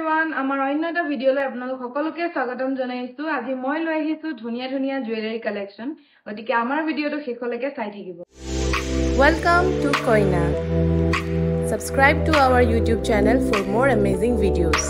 everyone, আমাৰ অন্য এটা ভিডিঅলৈ আপোনালোক সকলোকে স্বাগতম জনাইছো। আজি মই লৈ আহিছো ধুনীয়া ধুনীয়া জুৱেলাৰী কালেকচন। গতিকে আমাৰ ভিডিঅটো শেষলৈকে চাই থাকিব। Welcome to Koina. Subscribe to our YouTube channel for more amazing videos.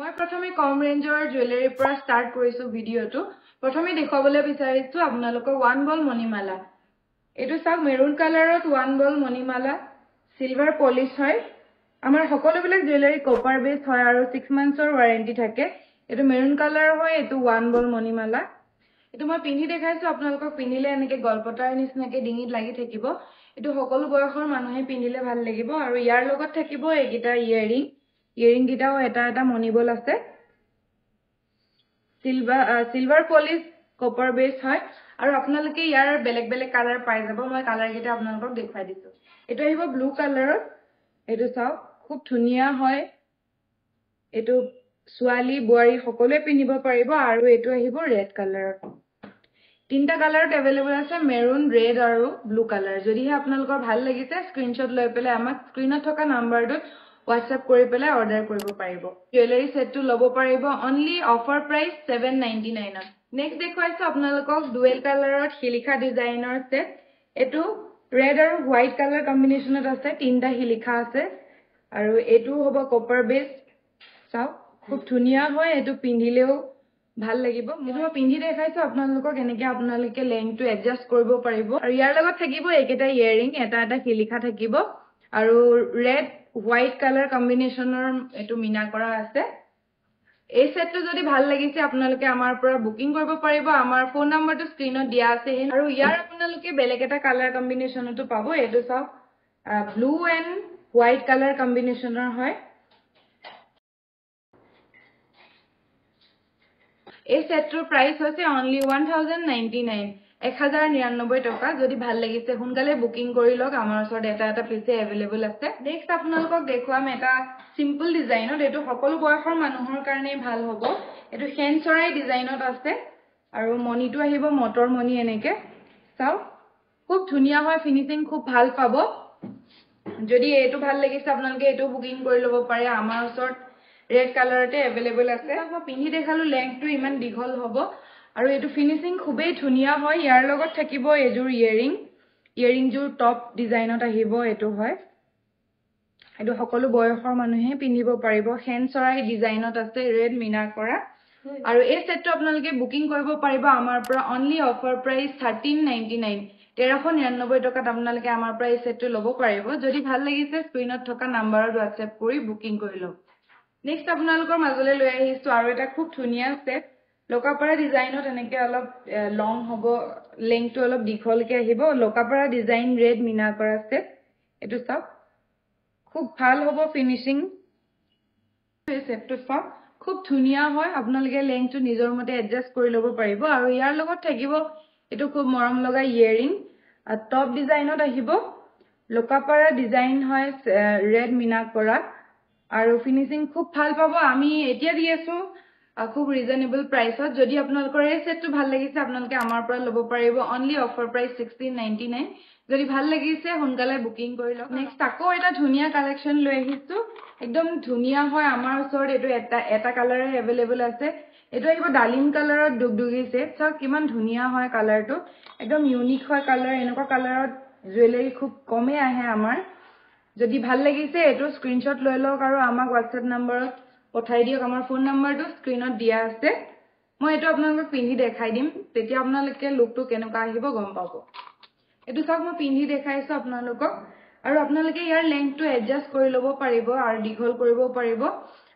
মই প্ৰথমে কম ৰেঞ্জৰ জুৱেলাৰীৰ পৰা ষ্টাৰ্ট কৰিছো ভিডিঅটো। প্ৰথমে দেখাবলৈ বিচাৰিছো আপোনালোকক ওৱান বল মণিমালা। এটো চাওক মেৰুন কালাৰত ওৱান বল মণিমালা, সিলভাৰ পলিশ হয়। আমাৰ সকলোবিলাক জুৱেলাৰী কপাৰ বেস হয় আৰু 6 মান্থছৰ ওয়াৰেন্টি থাকে। এটো মেৰুন কালাৰ হয়, এটো ওৱান বল মণিমালা। এটো মই পিন্ধি দেখাইছো আপোনালোকক। পিন্ধিলে এনেকে গলপতাৰ নিচিনাকে ডিঙিত লাগি থাকিব। এটো সকলো বয়সৰ মানুহে পিন্ধিলে ভাল লাগিব আৰু ইয়াৰ লগত থাকিব এইকিটা ইয়েৰিং গিটাও এটা এটা মণিবল আছে। সিলভাৰ পলিশ কপাৰ বেস হয় আৰু আপোনালোকে ইয়াৰ বেলেগ বেলেগ কালাৰ পাই যাব। মই কালাৰ গিটা আপোনালোকক দেখাই দিছো। এটো আহিব ব্লু কালাৰত। এটো চাওক খুব ধুনীয়া হয়। এটো সোৱালি বুৱাৰী সকলোৱে পিন্ধিব পাৰিব আৰু এটো আহিব ৰেড কালাৰত। তিনটা কালাৰত अवेलेबल আছে, মেৰুন, ৰেড আৰু ব্লু কালাৰ। যদিহে আপোনালোকৰ ভাল লাগিছে স্ক্ৰিনশ্বট লৈ পেলাই আমাক স্ক্ৰিনত থকা নাম্বাৰটোত WhatsApp কৰি পেলাই অৰ্ডাৰ কৰিব পাৰিব। জুৱেলাৰী সেটটো ল'ব পাৰিব অনলি অফাৰ প্ৰাইস 799 ত। নেক্সট দেখুৱাইছো আপোনালোকক ডুৱেল কালাৰত হিলিখা ডিজাইনৰ সেট। এটো ৰেড আৰু হোৱাইট কালাৰ কম্বিনেশনত আছে। তিনটা হিলিখা আছে আৰু এটো হ'ব কপাৰ বেস। চাওক খুব ধুনীয়া হয়। এটো পিন্ধিলেও ভাল লাগিব। এটো মই পিন্ধি দেখাইছো আপোনালোকক। এনেকে আপোনালোকে লেংথটো এডজাস্ট কৰিব পাৰিব আৰু ইয়াৰ লগত থাকিব এইকেইটা ইয়েৰিং, এটা এটা হিলিখা থাকিব আৰু ৰেড হোৱাইট কালাৰ কম্বিনেশনৰ এটো মিনা কৰা আছে। এই সেটটো যদি ভাল লাগিছে আপোনালোকে আমাৰ পৰা বুকিং কৰিব পাৰিব। আমাৰ ফোন নম্বৰটো স্ক্ৰিনত দিয়া আছে আৰু ইয়াৰ আপোনালোকে বেলেগ এটা কালাৰ কম্বিনেশনটো পাব। এটো চাওক ব্লু এণ্ড হোৱাইট কালাৰ কম্বিনেশনৰ হয়। এই সেটটোৰ প্ৰাইস হৈছে অনলি 1099 1099 টকা। যদি ভাল লাগিছে সোনকালে বুকিং কৰি লওক। আমাৰ ওচৰত এটা এটা পিছে अवेलेबल আছে। নেক্সট আপোনালোকক দেখুৱাম এটা সিম্পল ডিজাইনত। এটো সকলো বয়সৰ মানুহৰ কাৰণে ভাল হ'ব। এটো হেনচৰাই ডিজাইনত আছে আৰু মণিটো আহিব মটৰ মণি এনেকে। চাও খুব ধুনীয়া হয়, ফিনিশিং খুব ভাল পাব। যদি এটো ভাল লাগিছে আপোনালোকে এটো বুকিং কৰি ল'ব পাৰে। আমাৰ ওচৰত ৰেড কালাৰতে अवेलेबल আছে। মই পিন্ধি দেখালো লেংথটো ইমান দীঘল হ'ব আৰু এটো ফিনিশিং খুবেই ধুনীয়া হয়। ইয়াৰ লগত থাকিব এজোৰ ইয়েৰিংজোৰ টপ ডিজাইনত আহিব। এটো হয়, এটো সকলো বয়সৰ মানুহে পিন্ধিব পাৰিব। হেনচৰাই ডিজাইনত আছে, ৰেড মিনা কৰা আৰু এই সেটটো আপোনালোকে বুকিং কৰিব পাৰিব আমাৰ পৰা অনলি অফাৰ প্ৰাইস 1399 1399 টকাত আপোনালোকে আমাৰ পৰা এই সেটটো ল'ব পাৰিব। যদি ভাল লাগিছে স্ক্ৰিনত থকা নাম্বাৰত WhatsApp কৰি বুকিং কৰি লওক। নেক্সট আপোনালোকৰ মাজলৈ লৈ আহিছো আৰু এটা খুব ধুনীয়া সেট। লোকাপাৰা ডিজাইনত এনেকে অলপ লং হ'ব, লেংথটো অলপ দীঘলকে আহিব। লোকাপাৰা ডিজাইন ৰেড মিনা কৰা সেট। এটো চাওক খুব ভাল হ'ব ফিনিশিং। এই সেটটো চাওক খুব ধুনীয়া হয়। আপোনালোকে লেংথটো নিজৰ মতে এডজাস্ট কৰি ল'ব পাৰিব আৰু ইয়াৰ লগত থাকিব এটো খুব মৰম লগা ইয়েৰিং। টপ ডিজাইনত আহিব। লোকাপাৰা ডিজাইন হয় ৰেড মিনা কৰা আৰু ফিনিশিং খুব ভাল পাব। আমি এতিয়া দি আছো খুব ৰিজনেবল প্ৰাইসত। যদি আপোনালোকৰ এই সেটটো ভাল লাগিছে আপোনালোকে আমাৰ পৰা ল'ব পাৰিব অনলি অফাৰ প্ৰাইস 1699। যদি ভাল লাগিছে সোনকালে বুকিং কৰি লওক। নেক্সট আকৌ এটা ধুনীয়া কালেকচন লৈ আহিছো। একদম ধুনীয়া হয়। আমাৰ ওচৰত এটো এটা কালাৰে अवेलेबल আছে। এটো আহিব ডালিম কালাৰত দুগদুগি সেট। চাওক কিমান ধুনীয়া হয় কালাৰটো। একদম ইউনিক হয় কালাৰ। এনেকুৱা কালাৰত জুৱেলাৰী খুব কমে আহে আমাৰ। যদি ভাল লাগিছে এটো স্ক্ৰিনশ্বট লৈ লওক আৰু আমাক WhatsApp নম্বৰত পঠাই দিয়ক। আমাৰ ফোন নম্বৰটো স্ক্ৰিনত দিয়া আছে। মই এটো আপোনালোকক পিন্ধি দেখাই দিম, তেতিয়া আপোনালোকে লুকটো কেনেকুৱা আহিব গম পাব। এটো চাওক মই পিন্ধি দেখাইছো আপোনালোকক আৰু আপোনালোকে ইয়াৰ লেংথটো এডজাস্ট কৰি ল'ব পাৰিব আৰু দীঘল কৰিব পাৰিব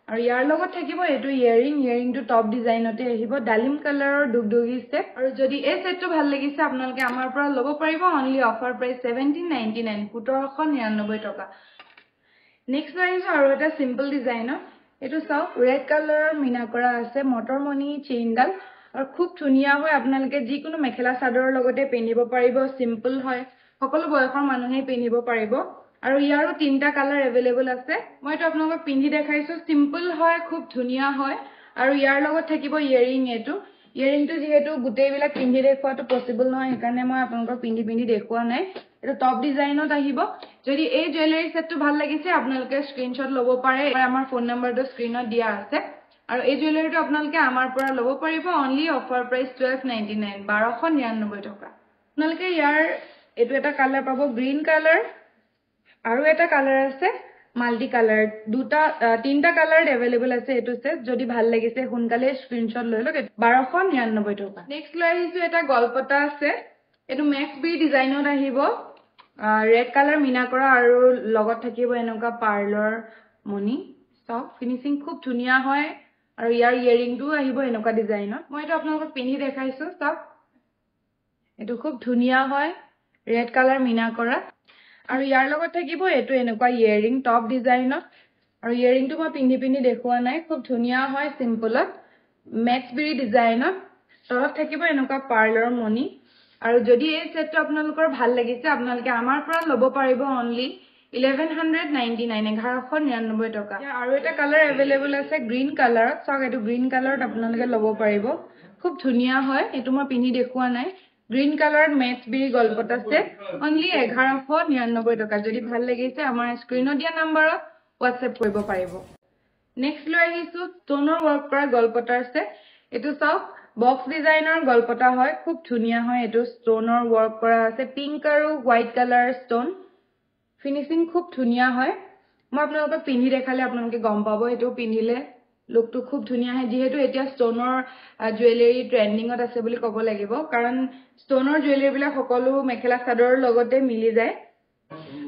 আৰু ইয়াৰ লগত থাকিব এটো ইয়েৰিংটো টপ ডিজাইনতে আহিব। ডালিম কালাৰৰ দুগদুগি সেট আৰু যদি এই সেটটো ভাল লাগিছে আপোনালোকে আমাৰ পৰা ল'ব পাৰিব অনলি অফাৰ প্ৰাইস 1799 1799 টকা। নেক্সট আহিছো আৰু এটা সিম্পল ডিজাইনত। এটো চাওক ৰেড কালাৰৰ মিনা কৰা আছে, মটৰ মণি চেইনডাল আৰু খুব ধুনীয়া হয়। আপোনালোকে যিকোনো মেখেলা চাদৰৰ লগতে পিন্ধিব পাৰিব। সিম্পল হয়, সকলো বয়সৰ মানুহে পিন্ধিব পাৰিব আৰু ইয়াৰো তিনটা কালাৰ अवेलेबल আছে। মই এটো আপোনালোকক পিন্ধি দেখাইছো। সিম্পল হয়, খুব ধুনীয়া হয় আৰু ইয়াৰ লগত থাকিব ইয়েৰিং। ইয়েৰিংটো যিহেতু গোটেইবিলাক পিন্ধি দেখুৱাটো পসিবল নহয়, সেইকাৰণে মই আপোনালোকক পিন্ধি দেখুৱা নাই। এটা টপ ডিজাইনত আহিব যদি এই জুৱেলাৰী সেটটো ভাল লাগিছে আপোনালোকে স্ক্ৰিনশ্বট ল'ব পাৰে আমাৰ ফোন নম্বৰটো স্ক্ৰিনত দিয়া আছে আৰু এই জুৱেলাৰীটো আপোনালোকে আমাৰ পৰা ল'ব পাৰিব অনলি অফাৰ প্ৰাইস 1299 1299 টকা আপোনালোকে ইয়াৰ এটো এটা কালাৰ পাব গ্ৰীন কালাৰ আৰু এটা কালাৰ আছে মাল্টি কালাৰ তিনটা কালাৰ अवेलेबल আছে এটো সেট যদি ভাল লাগিছে সোনকালে স্ক্ৰিনশ্বট লৈ লওক 1299 টকা নেক্সট লৈ আহিছো এটা গলপটা আছে এটো ম্যাক্স বি ডিজাইনত আহিব ৰেড কালাৰ মিনা কৰা আৰু লগত থাকিব এনেকা পাৰ্লৰ মনি সব ফিনিশিং খুব ধুনিয়া হয় আৰু ইয়াৰ ইয়েৰিংটো আহিব এনেকা ডিজাইনত মই এটা আপোনালোকক পিন্ধি দেখাইছো সব এটো খুব ধুনিয়া হয় ৰেড কালাৰ মিনা কৰা আৰু ইয়াৰ লগত থাকিব এটো এনেকা ইয়েৰিং টপ ডিজাইনত আৰু ইয়েৰিংটো মই পিন্ধি দেখুৱা নাই খুব ধুনিয়া হয় সিম্পলত ম্যাক্স বি ডিজাইনত তলত থাকিব এনেকা পাৰ্লৰ মনি আৰু যদি এই সেটটো আপোনালোকৰ ভাল লাগিছে আপোনালোকে আমাৰ পৰা ল'ব পাৰিব অনলি 1199 1199 টকা আৰু এটা কালাৰ अवेलेबल আছে গ্ৰীন কালাৰত সক এটো গ্ৰীন কালাৰত আপোনালোকে ল'ব পাৰিব খুব ধুনিয়া হয় এটো মই পিন্ধি দেখুৱা নাই গ্ৰীন কালাৰত ম্যাক্স বি গলপটা সেট অনলি 1199 টকা যদি ভাল লাগিছে আমাৰ স্ক্ৰিনত দিয়া নম্বৰত WhatsApp কৰিব পাৰিব নেক্সট লৈ আহিছো ষ্টনৰ ওয়াৰ্ক কৰা গলপটাৰ সেট এটো সক বক্স ডিজাইনৰ গলপটা হয় খুব ধুনিয়া হয় এটো ষ্টনৰ ওয়াৰ্ক কৰা আছে পিংক আৰু হোৱাইট কালাৰ ষ্টন ফিনিশিং খুব ধুনিয়া হয় মই আপোনালোকক পিন্ধি দেখালে আপোনালোকে গম পাব এটো পিন্ধিলে লুকটো খুব ধুনিয়া হয় যেহেতু এতিয়া ষ্টনৰ জুৱেলাৰী ট্ৰেন্ডিংত আছে বুলি ক'ব লাগিব কাৰণ ষ্টনৰ জুৱেলাৰী বিলাক সকলো মেখেলা চাদৰৰ লগতে মিলি যায়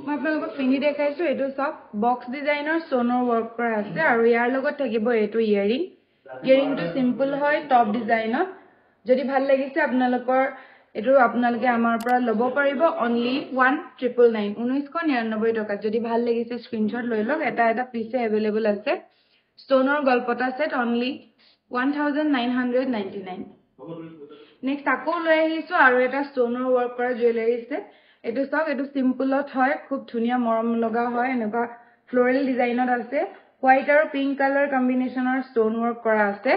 মই আপোনালোকক পিন্ধি দেখাইছো এটো সব বক্স ডিজাইনৰ ষ্টনৰ ওয়াৰ্ক কৰা আছে আৰু ইয়াৰ লগত থাকিব এটো ইয়েৰিংটো সিম্পল হয় টপ ডিজাইনত যদি ভাল লাগিছে আপোনালোকৰ এটো আপোনালোকে আমাৰ পৰা ল'ব পাৰিব অনলি 1999 টকা যদি ভাল লাগিছে স্ক্ৰিনশ্বট লৈ লওক এটা পিছে अवेलेबल আছে ষ্টনৰ গলপটা সেট অনলি 1999 নেক্সট আকৌ লৈ আহিছো আৰু এটা ষ্টনৰ ওয়াৰ্ক কৰা জুৱেলাৰী সেট এটো সক এটো সিম্পলত হয় খুব ধুনিয়া মৰম লগা হয় এনেকা ফ্লোৰেল ডিজাইনত আছে হোৱাইট আৰু পিংক কালাৰ কম্বিনেশনৰ ষ্টন ওয়াৰ্ক কৰা আছে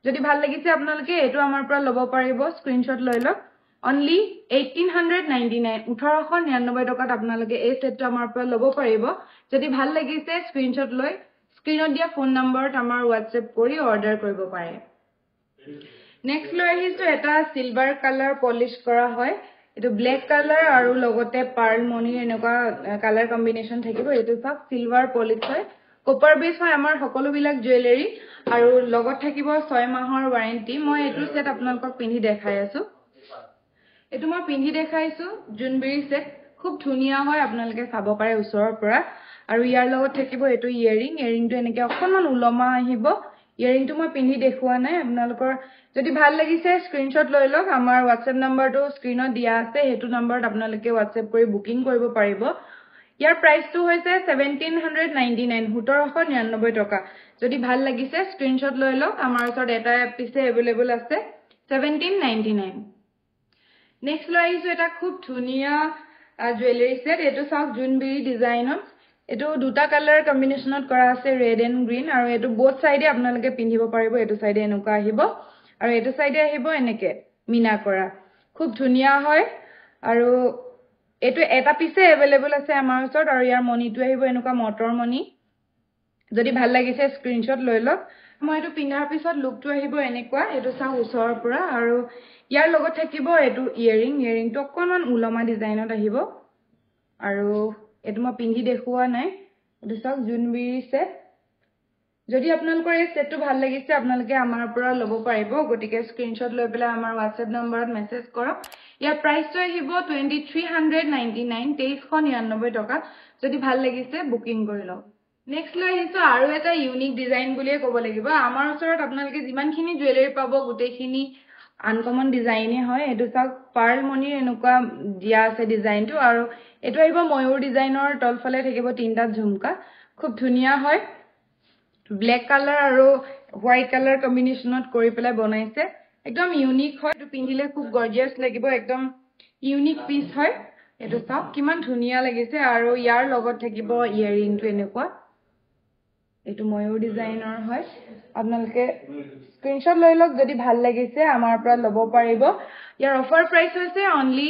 যদি ভাল লাগিছে আপোনালোকে এটো আমাৰ পৰা ল'ব পাৰিব স্ক্ৰিনশ্বট লৈ লওক অনলি 1899 টকাত আপোনালোকে এই সেটটো আমাৰ পৰা ল'ব পাৰিব যদি ভাল লাগিছে স্ক্ৰিনশ্বট লৈ স্ক্ৰিনত দিয়া ফোন নম্বৰত আমাৰ WhatsApp কৰি অৰ্ডাৰ কৰিব পাৰে নেক্সট লৈ আহিছো এটা সিলভাৰ কালাৰ পলিশ কৰা হয় এটো ব্ল্যাক কালাৰ আৰু লগতে পাৰ্ল মনিৰ এনেকা কালাৰ কম্বিনেশন থাকিব এটো সব সিলভাৰ পলিশ হয় কপাৰ বেস হয় আমাৰ সকলো বিলাক জুৱেলাৰী আৰু লগত থাকিব 6 মাহৰ ওয়াৰেন্টি মই এটো সেট আপোনালোকক পিন্ধি দেখাই আছো এটো মই পিন্ধি দেখাইছো জুনবেৰী সেট খুব ধুনিয়া হয় আপোনালোকে চাব পাৰে ওচৰৰ পৰা আৰু ইয়াৰ লগত থাকিব এটো ইয়েৰিংটো এনেকে অকনমান উলমা আহিব ইয়েৰিংটো মই পিন্ধি দেখুৱা নাই আপোনালোকৰ যদি ভাল লাগিছে স্ক্ৰিনশ্বট লৈ লওক আমাৰ WhatsApp নম্বৰটো স্ক্ৰিনত দিয়া আছে হেতু নম্বৰত আপোনালোকে WhatsApp কৰি বুকিং কৰিব পাৰিব ইয়াৰ প্ৰাইসটো হৈছে 1799 টকা যদি ভাল লাগিছে স্ক্ৰিনশ্বট লৈ লওক আমাৰ ওচৰত এটা পিছে अवेलेबल আছে 1799 নেক্সট লৈ আহিছো এটা খুব ধুনিয়া জুৱেলাৰী সেট এটো সক জুনবেৰী ডিজাইনত এটো দুটা কালাৰ কম্বিনেশনত কৰা আছে ৰেড এণ্ড গ্ৰীন আৰু এটো বোথ সাইডে আপোনালোকে পিন্ধিব পাৰিব এটো সাইডে এনেকা আহিব আৰু এটো সাইডে আহিব এনেকে মিনা কৰা খুব ধুনিয়া হয় আৰু এটো এটা পিছে अवेलेबल আছে আমাৰ ওচৰত আৰু ইয়াৰ মনিটো আহিব এনেকা মটৰ মনি যদি ভাল লাগিছে স্ক্ৰিনশ্বট লৈ লওক মই এটো পিন্ধাৰ পিছত লুকটো আহিব এনেকুৱা এটো চাও ওচৰৰ পৰা আৰু ইয়াৰ লগত থাকিব এটো ইয়েৰিংটো অকনমান উলমা ডিজাইনত আহিব আৰু এটো মই পিন্ধি দেখুৱা নাই এটো চাওক জুনবেৰী সেট যদি আপোনালোকৰ এই সেটটো ভাল লাগিছে আপোনালোকে আমাৰ পৰা ল'ব পাৰিব গটিকে স্ক্ৰিনশ্বট লৈ পেলাই আমাৰ WhatsApp নম্বৰত মেছেজ কৰক ইয়াৰ প্ৰাইসটো আহিব 2399 2399 টকা যদি ভাল লাগিছে বুকিং কৰি লওক নেক্সট লৈ আহিছো আৰু এটা ইউনিক ডিজাইন বুলিয়ে ক'ব লাগিব আমাৰ ওচৰত আপোনালোকে যিমানখিনি জুৱেলাৰী পাব গোটেইখিনি আনকমন ডিজাইনে হয় এটো চাওক পাৰ্ল মনিৰ এনেকুৱা দিয়া আছে ডিজাইনটো আৰু এটো আহিব ময়ূৰ ডিজাইনৰ তলফালে থাকিব তিনটা ঝুমকা খুব ধুনিয়া হয় ব্ল্যাক কালাৰ আৰু হোৱাইট কালাৰ কম্বিনেশনত কৰি পেলাই বনাইছে একদম ইউনিক হয় এটো পিন্ধিলে খুব গৰ্জিয়াস লাগিব একদম ইউনিক পিস হয় এটো চাওক কিমান ধুনিয়া লাগিছে আৰু ইয়াৰ লগত থাকিব ইয়েৰিংটো এনেকুৱা এটো ময়ূৰ ডিজাইনৰ হয় আপোনালোকে স্ক্ৰিনশ্বট লৈ লওক যদি ভাল লাগিছে আমাৰ পৰা ল'ব পাৰিব ইয়াৰ অফাৰ প্ৰাইস হৈছে অনলি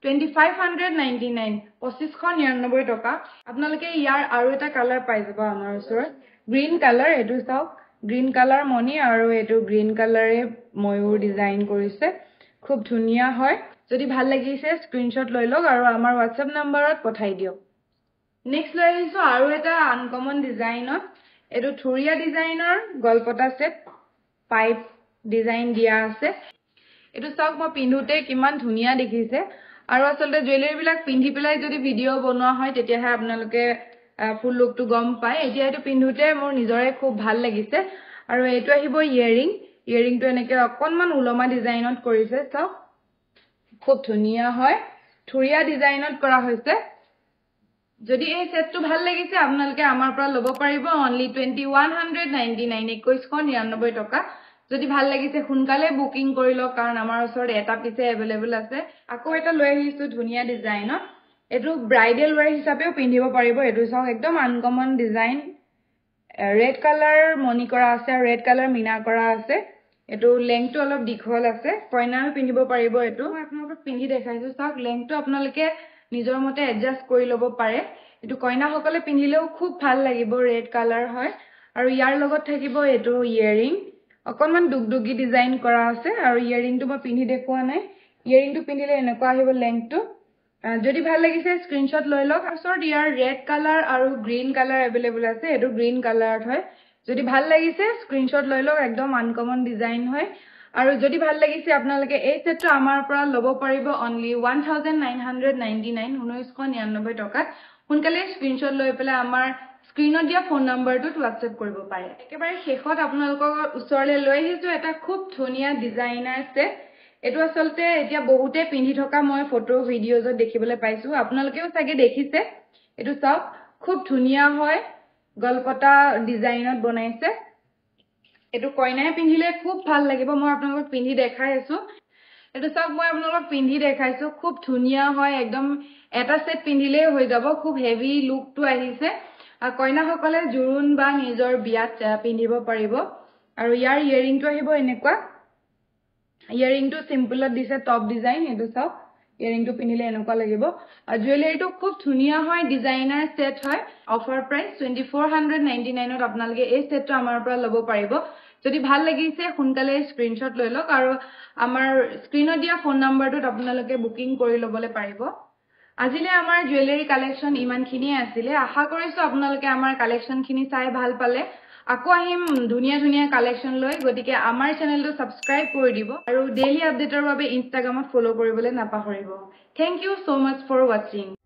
2599 2599 টকা আপোনালোকে ইয়াৰ আৰু এটা কালাৰ পাই যাব আমাৰ ওচৰত গ্ৰীণ কালাৰ এটো চাওক গ্ৰীণ কালাৰ মনি আৰু এটো গ্ৰীণ কালাৰে ময়ূৰ ডিজাইন কৰিছে খুব ধুনিয়া হয় যদি ভাল লাগিছে স্ক্ৰিনশ্বট লৈ লওক আৰু আমাৰ WhatsApp নম্বৰত পঠাই দিয়ক নেক্সট লৈ আহিছো আৰু এটা আনকমন ডিজাইনত এটো থুৰিয়া ডিজাইনৰ গলপটা সেট পাইপ ডিজাইন দিয়া আছে এটো চাওক মই পিন্ধুতে কিমান ধুনিয়া দেখিছে আৰু আসলে জুৱেলাৰী বিলাক পিন্ধি পেলাই যদি ভিডিও বনোৱা হয় তেতিয়াহে আপোনালোকে ফুল লুকটো গম পায় এতিয়া এটো পিন্ধুতে মোৰ নিজৰে খুব ভাল লাগিছে আৰু এটো আহিব ইয়েৰিংটো এনেকে অকনমান উলমা ডিজাইনত কৰিছে চাওক খুব ধুনিয়া হয় থুৰিয়া ডিজাইনত কৰা হৈছে যদি এই সেটটো ভাল লাগিছে আপোনালোকে আমাৰ পৰা ল'ব পাৰিব only 2199 2199 টকা যদি ভাল লাগিছে সোনকালে বুকিং কৰি লওক কাৰণ আমাৰ ওচৰত এটা পিছে अवेलेबल আছে আকৌ এটা লৈ আহিছো ধুনিয়া ডিজাইনত এটো ব্ৰাইডেল ওয়্যাৰ হিচাপেও পিন্ধিব পাৰিব এটো চাওক একদম আনকমন ডিজাইন ৰেড কালাৰ মনি কৰা আছে আৰু ৰেড কালাৰ মিনা কৰা আছে এটো লেংথটো অলপ দীঘল আছে কইনাও পিন্ধিব পাৰিব এটো মই আপোনালোকক পিন্ধি দেখাইছো চাওক লেংথটো আপোনালোকে নিজৰ মতে এডজাস্ট কৰি ল'ব পাৰে এটো কইনা সকলে পিন্ধিলেও খুব ভাল লাগিব ৰেড কালাৰ হয় আৰু ইয়াৰ লগত থাকিব এটো ইয়েৰিং অকনমান দুগদুগি ডিজাইন কৰা আছে আৰু ইয়েৰিংটো মই পিন্ধি দেখুৱা নাই ইয়েৰিংটো পিন্ধিলে এনেকুৱা আহিব লেংথটো যদি ভাল লাগিছে স্ক্ৰিনশ্বট লৈ লওক আসৰ ইয়াৰ ৰেড কালাৰ আৰু গ্ৰীণ কালাৰ अवेलेबल আছে এটো গ্ৰীণ কালাৰত হয় যদি ভাল লাগিছে স্ক্ৰিনশ্বট লৈ লওক একদম আনকমন ডিজাইন হয় আৰু যদি ভাল লাগিছে আপোনালোকে এই সেটটো আমাৰ পৰা ল'ব পাৰিব only 1999 1999 টকাত সোনকালে স্ক্ৰিনশ্বট লৈ পেলাই আমাৰ স্ক্ৰিনত দিয়া ফোন নম্বৰটোত WhatsApp কৰিব পাৰে একেবাৰে শেষত আপোনালোকৰ ওচৰলৈ লৈ আহিছো এটা খুব ধুনিয়া ডিজাইনাৰ সেট এটো আসলতে এতিয়া বহুতে পিন্ধি থকা মই ফটো ভিডিওজত দেখিবলৈ পাইছো আপোনালোকেও চাগে দেখিছে এটো চাওক খুব ধুনিয়া হয় গলপটা ডিজাইনত বনাইছে এটো কইনাই পিন্ধিলে খুব ভাল লাগিব মই আপোনালোকক পিন্ধি দেখাই আছো এটো চাওক মই আপোনালোকক পিন্ধি দেখাইছো খুব ধুনিয়া হয় একদম এটা সেট পিন্ধিলে হৈ যাব খুব হেভি লুকটো আহিছে কইনা সকলে জুৰুন বা নিজৰ বিয়াত পিন্ধিব পাৰিব আৰু ইয়াৰ ইয়েৰিংটো আহিব এনেকুৱা ইয়েৰিংটো সিম্পলত দিছে টপ ডিজাইন এটো চাওক ইয়েৰিংটো পিন্ধিলে এনেকুৱা লাগিব আৰু জুৱেলাৰীটো খুব ধুনিয়া হয় ডিজাইনাৰ সেট হয় অফাৰ প্ৰাইস 2499 ত আপোনালোকে এই সেটটো আমাৰ পৰা ল'ব পাৰিব যদি ভাল লাগিছে সোনকালে স্ক্ৰিনশ্বট লৈ লওক আৰু আমাৰ স্ক্ৰিনত দিয়া ফোন নম্বৰটোত আপোনালোকে বুকিং কৰি ল'বলৈ পাৰিব আজিলে আমাৰ জুৱেলাৰী কালেকচন ইমানখিনিয়ে আছিল আশা কৰিছো আপোনালোকে আমাৰ কালেকচনখিনি চাই ভাল পালে আকৌ আহিম ধুনিয়া ধুনিয়া কালেকচন লৈ গতিকে আমাৰ চেনেলটো সাবস্ক্ৰাইব কৰি দিব আৰু ডেইলি আপডেটৰ বাবে ইনষ্টাগ্ৰামত ফলো কৰিবলৈ নাপাহৰিব thank you so much for watching